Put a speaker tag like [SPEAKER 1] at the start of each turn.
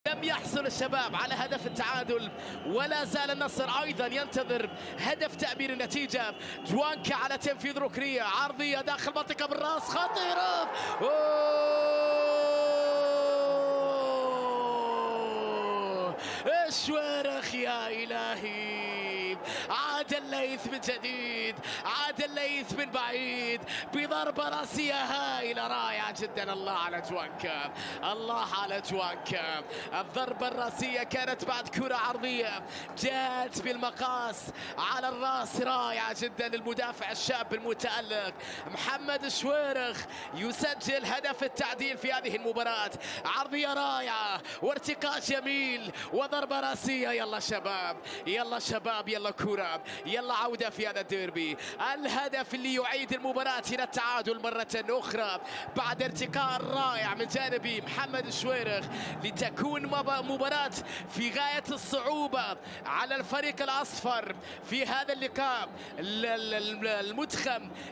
[SPEAKER 1] لم يحصل الشباب على هدف التعادل، ولا زال النصر أيضا ينتظر هدف تأمير النتيجة. جوانكا على تنفيذ ركنية عرضية داخل منطقة بالراس خطيرة. الشوارخ يا إلهي، عاد الليث من جديد، عاد الليث من بعيد بضربة راسية هائلة رائعة جدا. الله على جوانكا، الله على جوانكا. الضربة الراسية كانت بعد كرة عرضية جاءت بالمقاس على الراس، رائعة جدا. المدافع الشاب المتألق محمد الشويرخ يسجل هدف التعديل في هذه المباراة. عرضية رائعة وارتقاء جميل وضربة راسية. يلا شباب، يلا شباب، يلا كرة، يلا عودة في هذا الديربي. الهدف اللي يعيد المباراة إلى التعادل مرة أخرى بعد ارتقاء رائع من جانب محمد الشويرخ، لتكون مباراة في غاية الصعوبة على الفريق الأصفر في هذا اللقاء المدخم